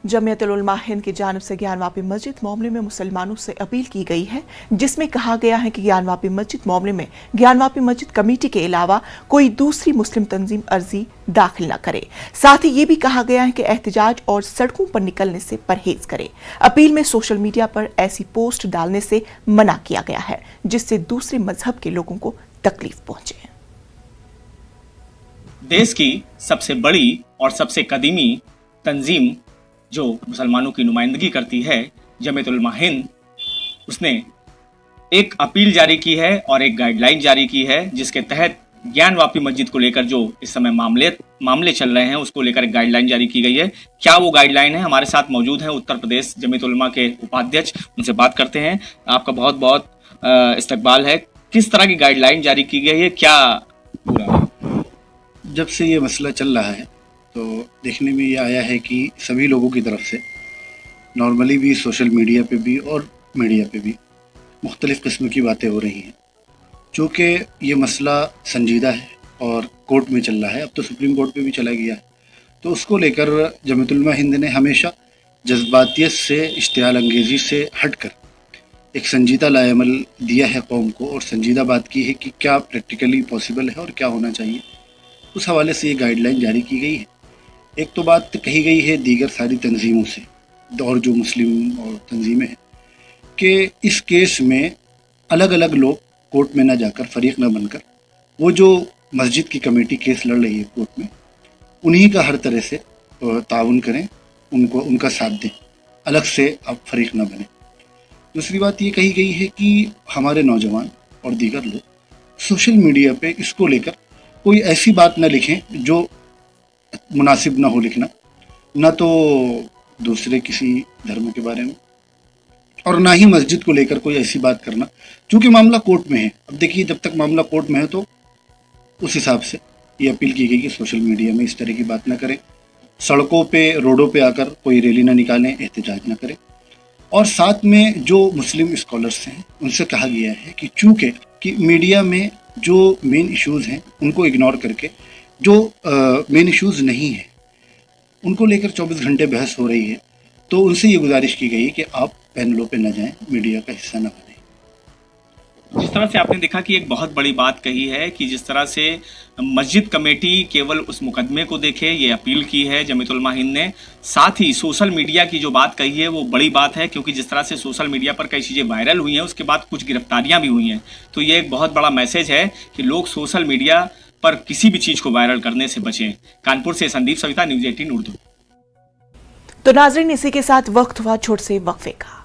जमीयत उल-उलमा हिंद की जानिब से ज्ञानवापी मस्जिद मामले में मुसलमानों से अपील की गई है, जिसमें कहा गया है कि ज्ञानवापी मस्जिद मामले में ज्ञानवापी मस्जिद कमेटी के अलावा कोई दूसरी मुस्लिम तंजीम अर्जी दाखिल न करे। साथ ही ये भी कहा गया है कि एहतजाज और सड़कों पर निकलने से परहेज करे। अपील में सोशल मीडिया पर ऐसी पोस्ट डालने से मना किया गया है जिससे दूसरे मजहब के लोगों को तकलीफ पहुंचे। देश की सबसे बड़ी और सबसे कदीमी तंजीम जो मुसलमानों की नुमाइंदगी करती है, जमीयत उल-उलमा हिंद, उसने एक अपील जारी की है और एक गाइडलाइन जारी की है, जिसके तहत ज्ञानवापी मस्जिद को लेकर जो इस समय मामले चल रहे हैं उसको लेकर एक गाइडलाइन जारी की गई है। क्या वो गाइडलाइन है? हमारे साथ मौजूद हैं उत्तर प्रदेश जमीयत उल-उलमा के उपाध्यक्ष, उनसे बात करते हैं। आपका बहुत बहुत इस्तकबाल है। किस तरह की गाइडलाइन जारी की गई है, क्या पूरा? जब से ये मसला चल रहा है तो देखने में ये आया है कि सभी लोगों की तरफ से नॉर्मली भी सोशल मीडिया पे भी और मीडिया पे भी मुख्तलिफ़ किस्म की बातें हो रही हैं। चूँकि ये मसला संजीदा है और कोर्ट में चल रहा है, अब तो सुप्रीम कोर्ट पे भी चला गया है, तो उसको लेकर जमीयत उल-उलमा हिंद ने हमेशा जज्बातियत से, इश्तियाल अंगेज़ी से हटकर एक संजीदा लाएमल दिया है कौम को और संजीदा बात की है कि क्या प्रैक्टिकली पॉसिबल है और क्या होना चाहिए। उस हवाले से ये गाइडलाइन जारी की गई है। एक तो बात कही गई है दीगर सारी तंजीमों से और जो मुस्लिम और तंजीमें हैं कि इस केस में अलग अलग लोग कोर्ट में ना जाकर, फरीक ना बनकर, वो जो मस्जिद की कमेटी केस लड़ रही है कोर्ट में, उन्हीं का हर तरह से ताउन करें, उनका साथ दें, अलग से आप फरीक ना बने। दूसरी बात ये कही गई है कि हमारे नौजवान और दीगर लोग सोशल मीडिया पे इसको लेकर कोई ऐसी बात ना लिखें जो मुनासिब ना हो लिखना, ना तो दूसरे किसी धर्म के बारे में और ना ही मस्जिद को लेकर कोई ऐसी बात करना, क्योंकि मामला कोर्ट में है। अब देखिए, जब तक मामला कोर्ट में है तो उस हिसाब से ये अपील की गई कि सोशल मीडिया में इस तरह की बात ना करें, सड़कों पे, रोडों पे आकर कोई रैली ना निकालें, एहतजाज ना करें। और साथ में जो मुस्लिम स्कॉलर्स हैं उनसे कहा गया है कि चूँकि कि मीडिया में जो मेन इश्यूज़ हैं उनको इग्नोर करके जो मेन इश्यूज़ नहीं हैं उनको लेकर 24 घंटे बहस हो रही है, तो उनसे ये गुजारिश की गई कि आप पैनलों पे न जाएं, मीडिया का हिस्सा न बनें। जिस तरह से आपने देखा कि एक बहुत बड़ी बात कही है कि जिस तरह से मस्जिद कमेटी केवल उस मुकदमे को देखे, ये अपील की है जमीयत उल-उलमा हिंद ने। साथ ही सोशल मीडिया की जो बात कही है वो बड़ी बात है, क्योंकि जिस तरह से सोशल मीडिया पर कई चीज़ें वायरल हुई हैं, उसके बाद कुछ गिरफ्तारियां भी हुई हैं। तो ये एक बहुत बड़ा मैसेज है कि लोग सोशल मीडिया पर किसी भी चीज़ को वायरल करने से बचें। कानपुर से संदीप सविता, न्यूज़ 18 उर्दू। तो नाज़रीन, इसी के साथ वक्त हुआ छोट से वक्फे का।